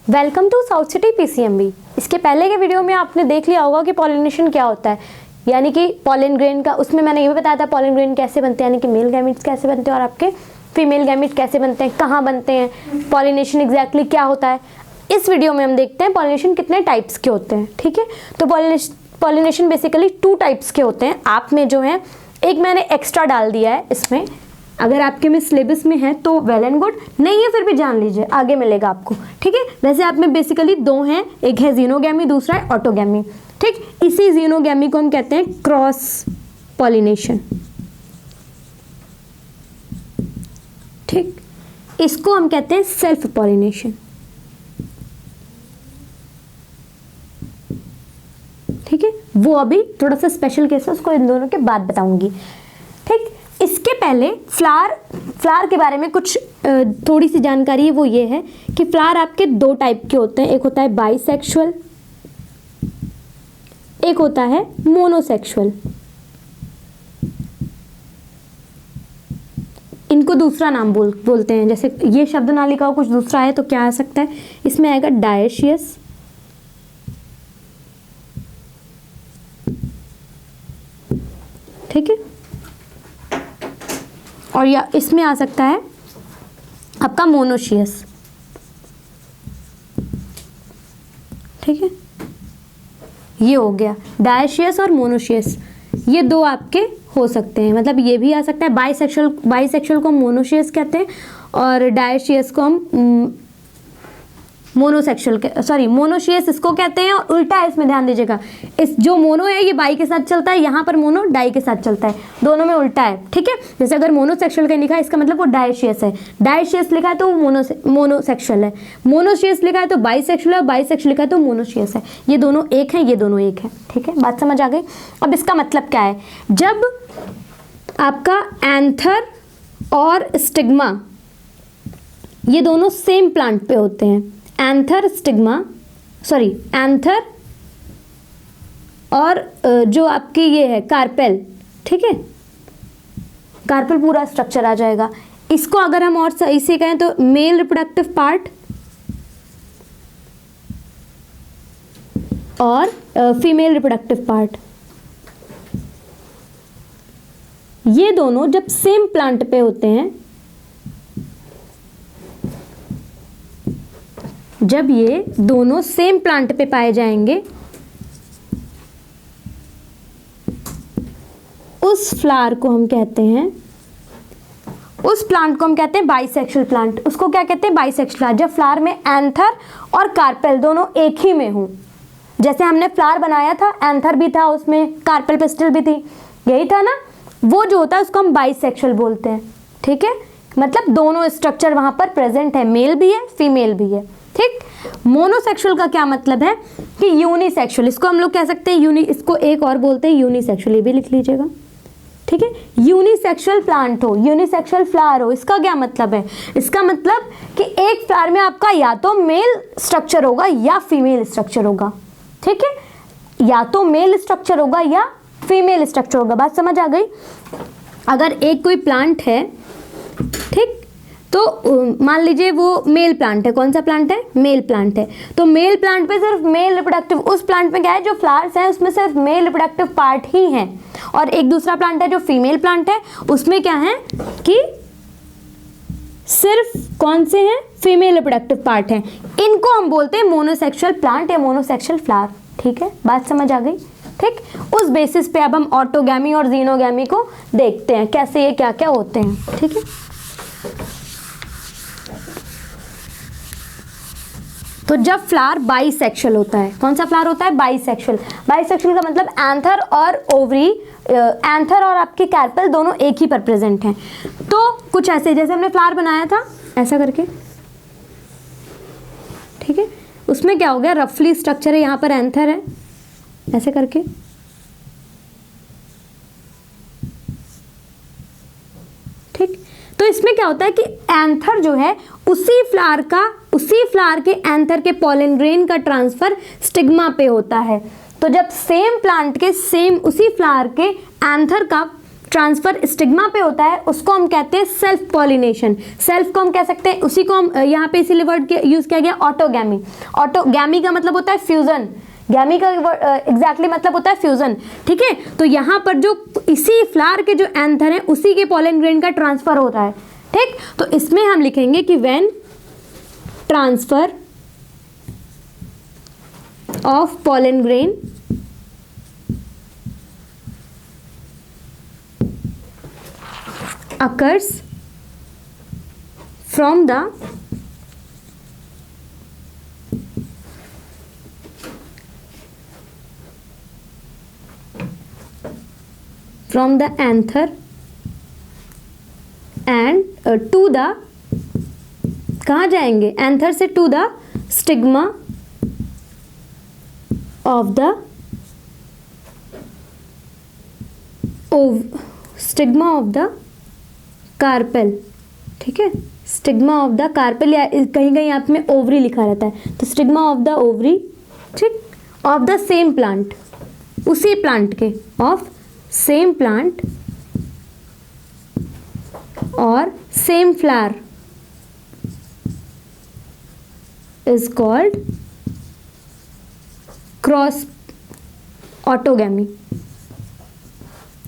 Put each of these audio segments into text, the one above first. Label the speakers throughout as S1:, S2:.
S1: Welcome to south city PCMB. इसके पहले के वीडियो में आपने देख लिया होगा कि पॉलिनेशन क्या होता है, यानी कि पॉलन ग्रेन का। उसमें मैंने ये भी बताया था पॉलन ग्रेन कैसे बनते हैं, यानी कि मेल गैमीट्स कैसे बनते हैं और आपके फीमेल गैमीट्स कैसे बनते हैं, कहाँ बनते हैं, पॉलिनेशन एग्जैक्टली क्या होता है। इस वीडियो में हम देखते हैं पॉलिनेशन कितने टाइप्स के होते हैं। ठीक है, तो पॉलिनेशन बेसिकली 2 टाइप्स के होते हैं। आप में जो है एक मैंने एक्स्ट्रा डाल दिया है इसमें, अगर आपके में सिलेबस में है तो वेल एंड गुड, नहीं है फिर भी जान लीजिए, आगे मिलेगा आपको। ठीक है, वैसे आप में बेसिकली 2 हैं, एक है जीनोगैमी, दूसरा है ऑटोगैमी। ठीक, इसी जीनोगैमी को हम कहते हैं क्रॉस पॉलिनेशन। ठीक, इसको हम कहते हैं सेल्फ पॉलिनेशन। ठीक है, वो अभी थोड़ा सा स्पेशल केस है, उसको इन दोनों के बाद बताऊंगी। ठीक, इसके पहले फ्लावर के बारे में कुछ थोड़ी सी जानकारी है, वो ये है कि फ्लावर आपके 2 टाइप के होते हैं। एक होता है बाइसेक्सुअल, एक होता है मोनोसेक्सुअल। इनको दूसरा नाम बोलते हैं, जैसे ये शब्द ना लिखा हो कुछ दूसरा है तो क्या आ सकता है, इसमें आएगा डायशियस, ठीक है, और या इसमें आ सकता है आपका मोनोशियस। ठीक है, ये हो गया डायशियस और मोनोशियस, ये 2 आपके हो सकते हैं। मतलब ये भी आ सकता है बाइसेक्सुअल को मोनोशियस कहते हैं और डायशियस को हम मोनोशियस इसको कहते हैं। और उल्टा है, इसमें ध्यान दीजिएगा, इस जो मोनो है ये बाई के साथ चलता है, यहाँ पर मोनो डाई के साथ चलता है, दोनों में उल्टा है। ठीक है, जैसे अगर मोनोसेक्सुअल का लिखा है इसका मतलब वो डायशियस है, डायशियस लिखा है तो वो मोनोसेक्सुअल है, मोनोशियस लिखा है तो बाइसेक्सुअल है, बाइसेक्सुअल लिखा है तो मोनोशियस है। ये दोनों एक है, ये दोनों एक है। ठीक है, बात समझ आ गई। अब इसका मतलब क्या है, जब आपका एंथर और स्टिग्मा ये दोनों सेम प्लांट पे होते हैं, एंथर और जो आपकी ये है कार्पेल, ठीक है, कार्पेल पूरा स्ट्रक्चर आ जाएगा। इसको अगर हम और सही से कहें तो मेल रिप्रोडक्टिव पार्ट और फीमेल रिप्रोडक्टिव पार्ट, ये दोनों जब सेम प्लांट पे होते हैं, जब ये दोनों सेम प्लांट पे पाए जाएंगे, उस फ्लावर को हम कहते हैं, उस प्लांट को हम कहते हैं बाइसेक्सुअल प्लांट। उसको क्या कहते हैं, बाइसेक्सुअल प्लांट। जब फ्लावर में एंथर और कार्पेल दोनों एक ही में हो, जैसे हमने फ्लावर बनाया था, एंथर भी था उसमें, कार्पेल पिस्टल भी थी, यही था ना, वो जो होता है उसको हम बाइसेक्सुअल बोलते हैं। ठीक है, मतलब दोनों स्ट्रक्चर वहां पर प्रेजेंट है, मेल भी है फीमेल भी है। ठीक, मोनोसेक्सुअल का क्या मतलब है कि यूनिसेक्सुअल, इसको हम लोग कह सकते हैं इसको एक और बोलते हैं यूनिसेक्सुअल, ये भी लिख लीजिएगा। ठीक है, यूनिसेक्सुअल प्लांट हो, यूनिसेक्सुअल फ्लावर हो, इसका क्या मतलब है, इसका मतलब कि एक फ्लावर में आपका या तो मेल स्ट्रक्चर होगा या फीमेल स्ट्रक्चर होगा। ठीक है, या तो मेल स्ट्रक्चर होगा या फीमेल स्ट्रक्चर होगा। बात समझ आ गई। अगर एक कोई प्लांट है, ठीक, तो मान लीजिए वो मेल प्लांट है, कौन सा प्लांट है, मेल प्लांट है, तो मेल प्लांट पे सिर्फ मेल रिप्रोडक्टिव, उस प्लांट में क्या है, जो फ्लावर्स हैं उसमें सिर्फ मेल रिप्रोडक्टिव पार्ट ही हैं। और एक दूसरा प्लांट है जो फीमेल प्लांट है, उसमें क्या है कि सिर्फ कौन से हैं, फीमेल रिप्रोडक्टिव पार्ट हैं। इनको हम बोलते हैं मोनोसेक्सुअल प्लांट या मोनोसेक्सुअल फ्लावर। ठीक है, बात समझ आ गई। ठीक, उस बेसिस पे अब हम ऑटोगैमी और जीनोगैमी को देखते हैं, कैसे ये क्या क्या होते हैं। ठीक है, तो जब फ्लावर बाइसेक्सुअल होता है, कौन सा फ्लावर होता है, बाइसेक्सुअल। बाइसेक्सुअल का मतलब एंथर और ओवरी, एंथर और आपके कार्पेल दोनों एक ही पर प्रेजेंट हैं। तो कुछ ऐसे, जैसे हमने फ्लावर बनाया था ऐसा करके, ठीक है, उसमें क्या हो गया, रफली स्ट्रक्चर है, यहाँ पर एंथर है ऐसे करके, ठीक। तो इसमें क्या होता है कि एंथर जो है उसी फ्लावर के एंथर के पॉलन ग्रेन का ट्रांसफर स्टिग्मा पे होता है। तो जब सेम प्लांट के सेम उसी फ्लावर के एंथर का ट्रांसफर स्टिग्मा पे होता है उसको हम कहते हैं सेल्फ पॉलिनेशन। सेल्फ को हम कह सकते हैं, उसी को हम यहाँ पे इसीलिए वर्ड यूज किया गया ऑटोगैमी। ऑटोगैमी का मतलब होता है फ्यूजन, गैमी का एग्जैक्टली मतलब होता है फ्यूजन, ठीक है। तो यहाँ पर जो इसी फ्लावर के जो एंथर है उसी के पॉलन ग्रेन का ट्रांसफर होता है, ठीक। तो इसमें हम लिखेंगे कि when transfer of pollen grain occurs from the anther and to the, कहाँ जाएंगे, एंथर से to the stigma of the stigma of the carpel, ठीक है। स्टिग्मा ऑफ द कार्पेल, या कहीं कहीं आप में ओवरी लिखा रहता है, तो स्टिग्मा ऑफ द ओवरी, ठीक, ऑफ द सेम प्लांट, उसी प्लांट के, ऑफ सेम प्लांट और same flower is called cross autogamy.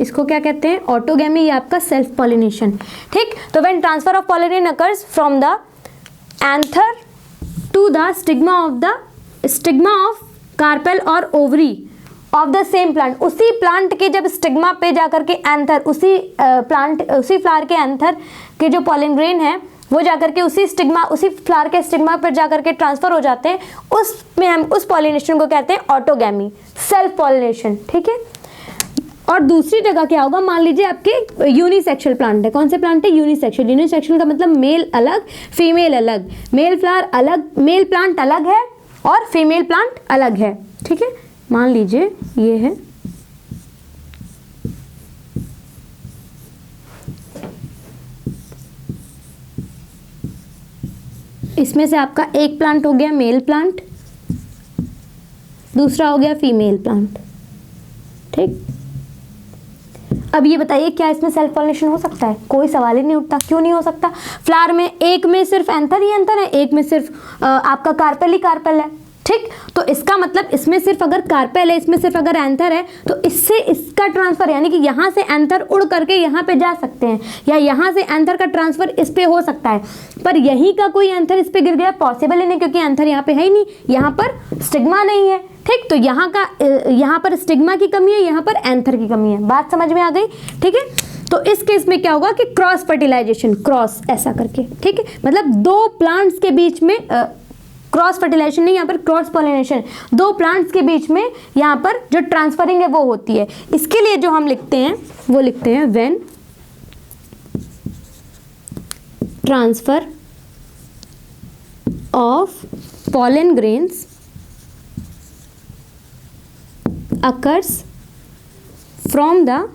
S1: इसको क्या कहते हैं, ऑटोगैमी, या आपका सेल्फ पॉलिनेशन, ठीक। तो when transfer of pollination occurs from the anther to the stigma of carpel और ovary of the same plant, उसी प्लांट के जब स्टिग्मा पे जाकर के एंथर, उसी फ्लावर के एंथर के जो पॉलन ग्रेन है वो जाकर के उसी फ्लावर के स्टिग्मा पर जाकर के ट्रांसफर हो जाते हैं, उसमें हम उस पॉलिनेशन को कहते हैं ऑटोगैमी, सेल्फ पॉलिनेशन, ठीक है। और दूसरी जगह क्या होगा, मान लीजिए आपके यूनिसेक्सुअल प्लांट है, कौन से प्लांट है, यूनिसेक्सुअल। यूनिसेक्सुअल का मतलब मेल अलग फीमेल अलग, मेल फ्लावर अलग, मेल प्लांट अलग है और फीमेल प्लांट अलग है, ठीक है। मान लीजिए ये है, इसमें से आपका एक प्लांट हो गया मेल प्लांट, दूसरा हो गया फीमेल प्लांट, ठीक। अब ये बताइए क्या इसमें सेल्फ पॉलिनेशन हो सकता है, कोई सवाल ही नहीं उठता, क्यों नहीं हो सकता। फ्लावर में एक में सिर्फ एंथर ही एंथर है, एक में सिर्फ आपका कार्पेल ही कार्पेल है, ठीक। तो इसका मतलब इसमें सिर्फ अगर कार्पेल है, इसमें सिर्फ अगर एंथर है, तो इससे इसका ट्रांसफर, यानी कि यहाँ से एंथर उड़ करके यहाँ पे जा सकते हैं, या यहाँ से एंथर का ट्रांसफर इस पे हो सकता है, पर यहीं का कोई एंथर इस पे गिर गया पॉसिबल ही नहीं, क्योंकि एंथर यहाँ पे है ही नहीं, यहाँ पर स्टिग्मा नहीं है, ठीक। तो यहाँ पर स्टिग्मा की कमी है, यहाँ पर एंथर की कमी है, बात समझ में आ गई, ठीक है। तो इस केस में क्या होगा कि क्रॉस फर्टिलाइजेशन, क्रॉस ऐसा करके, ठीक है, मतलब दो प्लांट्स के बीच में क्रॉस फर्टिलाइजेशन नहीं, यहाँ पर क्रॉस पॉलिनेशन, दो प्लांट्स के बीच में यहाँ पर जो ट्रांसफरिंग है वो होती है। इसके लिए जो हम लिखते हैं वो लिखते हैं when transfer of pollen grains occurs from the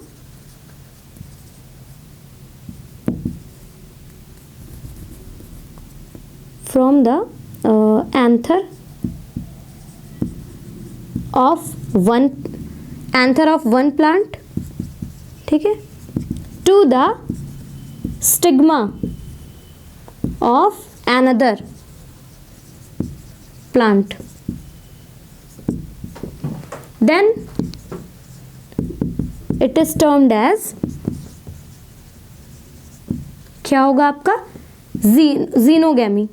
S1: anther of one plant, ठीक है, to the stigma of another plant, then it is termed as, क्या होगा आपका, जीनोगैमी।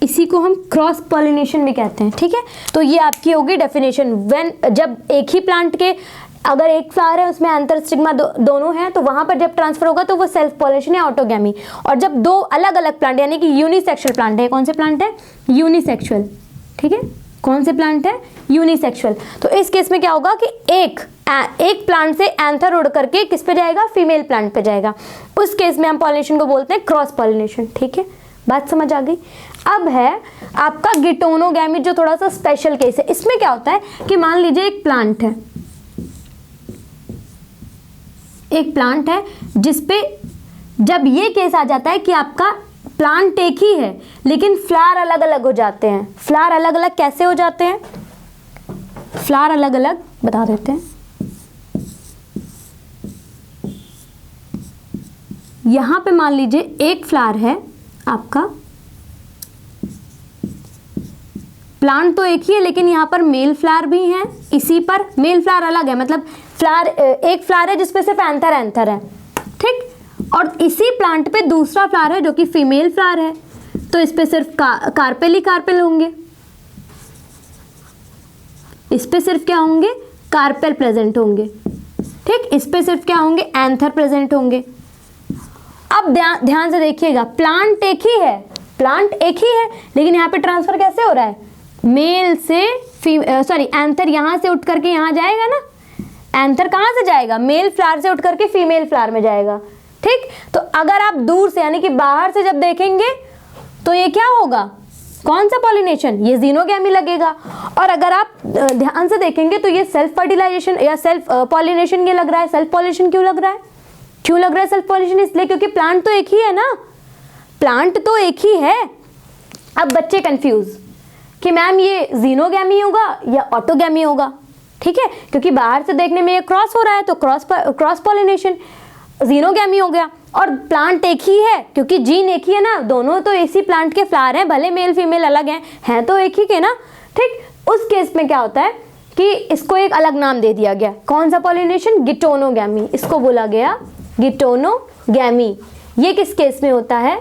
S1: इसी को हम क्रॉस पॉलिनेशन भी कहते हैं, ठीक है। तो ये आपकी होगी डेफिनेशन, व्हेन, जब एक ही प्लांट के अगर एक फ्लावर है उसमें एंथर स्टिग्मा दोनों हैं, तो वहां पर जब ट्रांसफर होगा तो वो सेल्फ पॉलिनेशन या ऑटोगैमी। और जब दो अलग अलग प्लांट यानी कि यूनिसेक्सुअल प्लांट है, कौन से प्लांट है, यूनिसेक्सुअल, ठीक है, कौन से प्लांट है, यूनिसेक्सुअल। तो इस केस में क्या होगा कि एक प्लांट से एंथर उड़ करके किस पे जाएगा, फीमेल प्लांट पे जाएगा। उस केस में हम पॉलिनेशन को बोलते हैं क्रॉस पॉलिनेशन, ठीक है, बात समझ आ गई। अब है आपका गिटोनोगैमी, जो थोड़ा सा स्पेशल केस है। इसमें क्या होता है कि मान लीजिए एक प्लांट है जिसपे जब ये केस आ जाता है कि आपका प्लांट एक ही है लेकिन फ्लावर अलग अलग हो जाते हैं। फ्लावर अलग अलग कैसे हो जाते हैं, फ्लावर अलग अलग बता देते हैं। यहाँ पे मान लीजिए एक फ्लावर है आपका, प्लांट तो एक ही है लेकिन यहाँ पर मेल फ्लावर भी है, इसी पर मेल फ्लावर अलग है, मतलब फ्लावर एक फ्लावर है जिसपे सिर्फ एंथर एंथर है, ठीक। और इसी प्लांट पे दूसरा फ्लावर है जो कि फीमेल फ्लावर है, तो इस पे सिर्फ कार्पेल ही कार्पेल होंगे, इस पे सिर्फ क्या होंगे, कार्पेल प्रेजेंट होंगे, ठीक। इस पे सिर्फ क्या होंगे, एंथर प्रेजेंट होंगे। अब ध्यान से देखिएगा, प्लांट एक ही है, प्लांट एक ही है, लेकिन यहाँ पे ट्रांसफर कैसे हो रहा है, मेल से सॉरी एंथर यहाँ से उठ करके यहाँ जाएगा ना, एंथर कहाँ से जाएगा, मेल फ्लावर से उठ करके फीमेल फ्लावर में जाएगा, ठीक। तो अगर आप दूर से यानी कि बाहर से जब देखेंगे तो ये क्या होगा, कौन सा पॉलिनेशन, ये जीनोगैमी लगेगा। और अगर आप ध्यान से देखेंगे तो ये सेल्फ फर्टिलाइजेशन या सेल्फ पॉलिनेशन ये लग रहा है। सेल्फ पॉलिनेशन क्यों लग रहा है, क्यों लग रहा है सेल्फ पॉलिनेशन, इसलिए क्योंकि प्लांट तो एक ही है ना, प्लांट तो एक ही है। अब बच्चे कंफ्यूज कि मैम ये जीनोगैमी होगा या ऑटोगैमी होगा, ठीक है, क्योंकि बाहर से देखने में ये क्रॉस हो रहा है तो क्रॉस पॉलिनेशन, जीनोगैमी हो गया। और प्लांट एक ही है क्योंकि जीन एक ही है ना, दोनों तो इसी प्लांट के फ्लावर हैं, भले मेल फीमेल अलग हैं तो एक ही के ना, ठीक। उस केस में क्या होता है कि इसको एक अलग नाम दे दिया गया, कौन सा पॉलिनेशन, गिटोनोगैमी, इसको बोला गया गिटोनोगैमी। ये किस केस में होता है,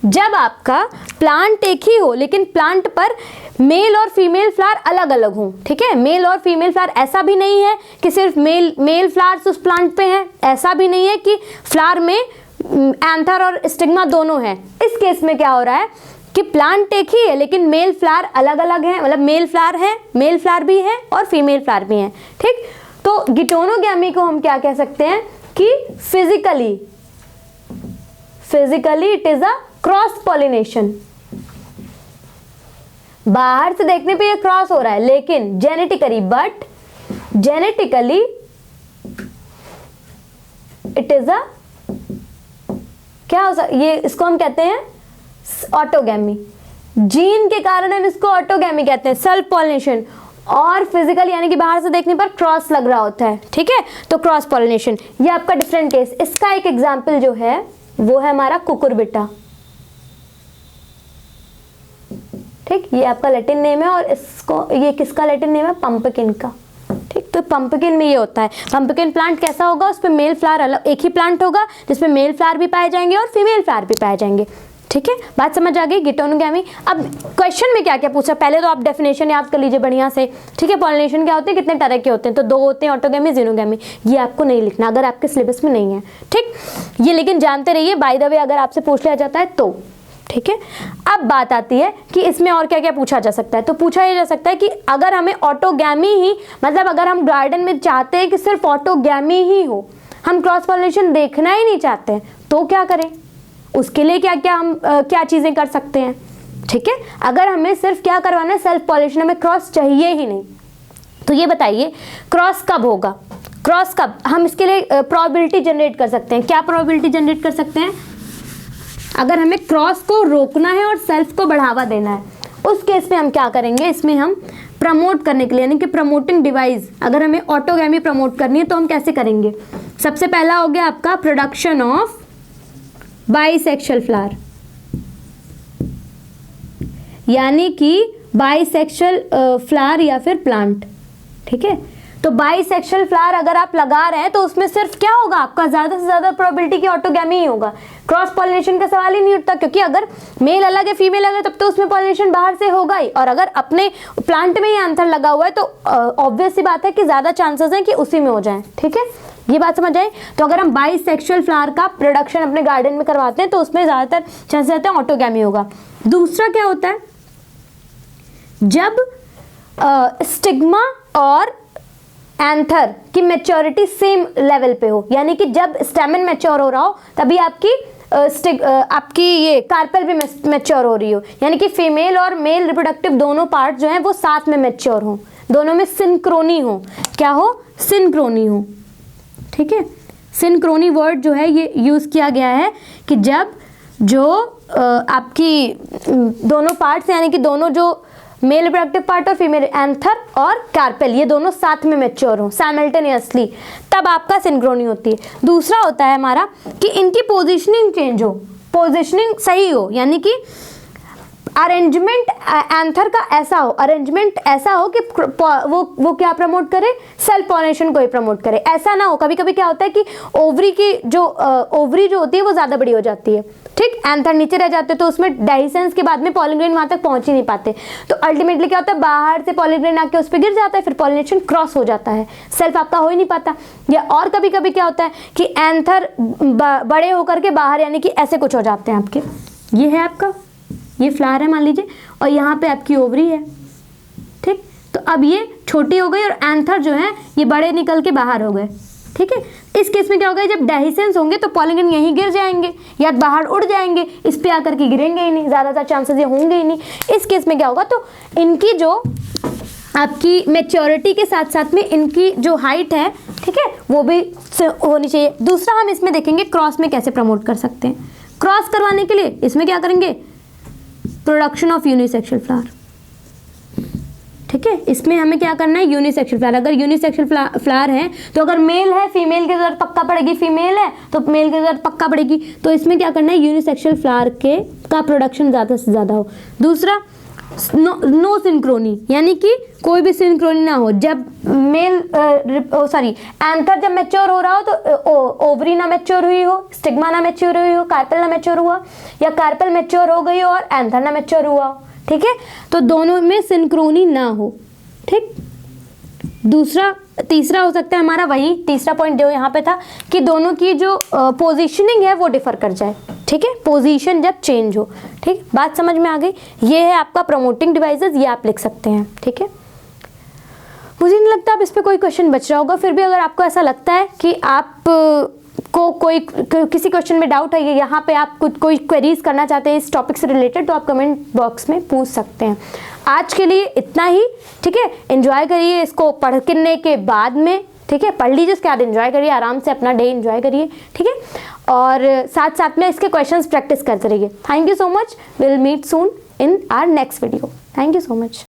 S1: जब आपका प्लांट एक ही हो लेकिन प्लांट पर मेल और फीमेल फ्लावर अलग अलग हो, ठीक है। मेल और फीमेल फ्लावर, ऐसा भी नहीं है कि सिर्फ मेल फ्लावर्स उस प्लांट पे हैं, ऐसा भी नहीं है कि फ्लावर में एंथर और स्टिग्मा दोनों हैं। इस केस में क्या हो रहा है कि प्लांट एक ही है लेकिन मेल फ्लावर अलग अलग हैं, मतलब मेल फ्लावर है, मेल फ्लावर भी है और फीमेल फ्लावर भी हैं, ठीक। तो गिटोनोगैमी को हम क्या कह सकते हैं कि physically it is a cross pollination. बाहर से देखने पे ये क्रॉस हो रहा है लेकिन जेनेटिकली इट इज अ क्या हो सकता, ये इसको हम कहते हैं ऑटोगैमी। जीन के कारण हम इसको ऑटोगैमी कहते हैं, सेल्फ पॉलिनेशन। और फिजिकल यानी कि बाहर से देखने पर क्रॉस लग रहा होता है, ठीक है, तो क्रॉस पॉलिनेशन। ये आपका डिफरेंट केस। इसका एक एग्जाम्पल जो है वो है हमारा कुकुरबिटा, ठीक। ये आपका लैटिन नेम है और इसको, ये किसका लैटिन नेम है, पंपकिन का, ठीक। तो पंपकिन में ये होता है, पंपकिन प्लांट कैसा होगा, उस पर मेल फ्लावर अलग, एक ही प्लांट होगा जिसमें मेल फ्लावर भी पाए जाएंगे और फीमेल फ्लावर भी पाए जाएंगे, ठीक है। बात समझ आ गई, गिटोनोगैमी। अब क्वेश्चन में क्या क्या पूछा, पहले तो आप डेफिनेशन याद कर लीजिए बढ़िया से, ठीक है। पॉलिनेशन क्या होते हैं, कितने तरह के होते हैं, तो 2 होते हैं, ऑटोगैमी, जीनोगैमी। ये आपको नहीं लिखना अगर आपके सिलेबस में नहीं है, ठीक। ये लेकिन जानते रहिए, बाय द वे अगर आपसे पूछ लिया जाता है तो, ठीक है। अब बात आती है कि इसमें और क्या क्या पूछा जा सकता है। तो पूछा ये जा सकता है कि अगर हमें ऑटोगैमी ही, मतलब अगर हम गार्डन में चाहते हैं कि सिर्फ ऑटोगैमी ही हो, हम क्रॉस पॉलिनेशन देखना ही नहीं चाहते हैं, तो क्या करें, उसके लिए क्या क्या हम क्या चीजें कर सकते हैं, ठीक है। अगर हमें सिर्फ क्या करवाना है, सेल्फ पॉलिनेशन, हमें क्रॉस चाहिए ही नहीं, तो ये बताइए क्रॉस कब होगा, क्रॉस कब हम इसके लिए प्रोबेबिलिटी जनरेट कर सकते हैं। क्या प्रोबेबिलिटी जनरेट कर सकते हैं, अगर हमें क्रॉस को रोकना है और सेल्फ को बढ़ावा देना है, उस केस में हम क्या करेंगे, इसमें हम प्रमोट करने के लिए यानी कि प्रमोटिंग डिवाइस, अगर हमें ऑटोगैमी प्रमोट करनी है तो हम कैसे करेंगे। सबसे पहला हो गया आपका प्रोडक्शन ऑफ बाइसेक्सुअल फ्लावर, यानी कि बाइसेक्सुअल फ्लावर या फिर प्लांट, ठीक है। तो बाइसेक्सुअल फ्लावर अगर आप लगा रहे हैं तो उसमें सिर्फ क्या होगा, आपका ज्यादा से ज्यादा प्रोबेबिलिटी की ऑटोगैमी ही होगा, क्रॉस पॉलिनेशन का सवाल ही नहीं उठता, क्योंकि अगर मेल अलग है फीमेल अलग है तब तो उसमें पॉलिनेशन बाहर से होगा ही, और अगर अपने प्लांट में ही आंसर लगा हुआ है तो ऑब्वियस सी बात है कि ज्यादा चांसेस हैं कि उसी में हो जाए, ठीक है। ये बात समझ आए। तो अगर हम बाइसेक्सुअल फ्लावर का प्रोडक्शन अपने गार्डन में करवाते हैं तो उसमें ज्यादातर चांसेस रहते हैं ऑटोगैमी होगा। दूसरा क्या होता है, जब स्टिग्मा और एंथर की मैच्योरिटी सेम लेवल पे हो, यानी कि जब स्टेमन मैच्योर हो रहा हो तभी आपकी ये कार्पेल भी मैच्योर हो रही हो, यानी कि फीमेल और मेल रिप्रोडक्टिव दोनों पार्ट जो हैं वो साथ में मैच्योर हो, दोनों में सिंक्रोनी हो, क्या हो, सिंक्रोनी हो, ठीक है। सिंक्रोनी वर्ड जो है ये यूज किया गया है कि जब जो आपकी दोनों पार्ट्स यानी कि दोनों जो मेल रिप्रोडक्टिव पार्ट और फीमेल एंथर और कार्पेल ये दोनों साथ में मैच्योर हो साइमल्टेनियसली, तब आपका सिंक्रोनी होती है। दूसरा होता है हमारा कि इनकी पोजीशनिंग चेंज हो, पोजीशनिंग सही हो, यानी कि अरेंजमेंट एंथर का ऐसा हो, अरेंजमेंट ऐसा हो कि वो क्या प्रमोट करे, सेल्फ पॉलिनेशन को ही प्रमोट करे। ऐसा ना हो, कभी कभी क्या होता है कि ओवरी की जो ओवरी जो होती है वो ज़्यादा बड़ी हो जाती है, ठीक, एंथर नीचे रह जाते हैं, तो उसमें डाइसेंस के बाद में पॉलन ग्रेन वहाँ तक पहुँच ही नहीं पाते, तो अल्टीमेटली क्या होता है, बाहर से पॉलन ग्रेन आके उस पर गिर जाता है, फिर पॉलिनेशन क्रॉस हो जाता है, सेल्फ आपका हो ही नहीं पाता। या और कभी कभी क्या होता है कि एंथर बड़े होकर के बाहर, यानी कि ऐसे कुछ हो जाते हैं आपके, ये है आपका, ये फ्लावर है मान लीजिए, और यहाँ पे आपकी ओवरी है, ठीक, तो अब ये छोटी हो गई और एंथर जो है ये बड़े निकल के बाहर हो गए, ठीक है। इस केस में क्या होगा, जब डेहिसेंस होंगे तो पॉलन ग्रेन यहीं गिर जाएंगे या बाहर उड़ जाएंगे, इस पे आकर के गिरेंगे ही नहीं, ज़्यादातर चांसेस ये होंगे ही नहीं। इस केस में क्या होगा, तो इनकी जो आपकी मैच्योरिटी के साथ साथ में इनकी जो हाइट है, ठीक है, वो भी होनी चाहिए। दूसरा हम इसमें देखेंगे क्रॉस में कैसे प्रमोट कर सकते हैं। क्रॉस करवाने के लिए इसमें क्या करेंगे, प्रोडक्शन ऑफ यूनिसेक्सुअल फ्लावर, ठीक है, इसमें हमें क्या करना है, यूनिसेक्सुअल फ्लावर। अगर यूनिसेक्सुअल फ्लावर है तो अगर मेल है फीमेल की जरूरत पक्का पड़ेगी, फीमेल है तो मेल की जरूरत पक्का पड़ेगी, तो इसमें क्या करना है, यूनिसेक्सुअल फ्लावर का प्रोडक्शन ज़्यादा से ज़्यादा हो। दूसरा नो सिंक्रोनी, यानी कि कोई भी सिंक्रोनी ना हो। जब एंथर जब मैच्योर हो रहा हो तो ओवरी ना मैच्योर हुई हो, स्टिग्मा ना मैच्योर हुई हो, कार्पेल ना मैच्योर हुआ, या कार्पेल मैच्योर हो गई हो और एंथर ना मैच्योर हुआ हो, ठीक है, तो दोनों में सिंक्रोनी ना हो, ठीक। तीसरा हो सकता है हमारा वही तीसरा पॉइंट जो यहाँ पे था कि दोनों की जो पोजीशनिंग है वो डिफर कर जाए, ठीक है, पोजीशन जब चेंज हो, ठीक, बात समझ में आ गई। ये है आपका प्रमोटिंग डिवाइसेस, ये आप लिख सकते हैं, ठीक है। मुझे नहीं लगता अब इस पर कोई क्वेश्चन बच रहा होगा, फिर भी अगर आपको ऐसा लगता है कि आप को किसी क्वेश्चन में डाउट है, यहाँ पे आप कोई क्वेरीज करना चाहते हैं इस टॉपिक से रिलेटेड, तो आप कमेंट बॉक्स में पूछ सकते हैं। आज के लिए इतना ही, ठीक है, एंजॉय करिए इसको पढ़ने के बाद में, ठीक है, पढ़ लीजिए उसके बाद एंजॉय करिए, आराम से अपना डे एंजॉय करिए, ठीक है, और साथ साथ में इसके क्वेश्चंस प्रैक्टिस करते रहिए। Thank you so much, will meet soon in our next video. Thank you so much.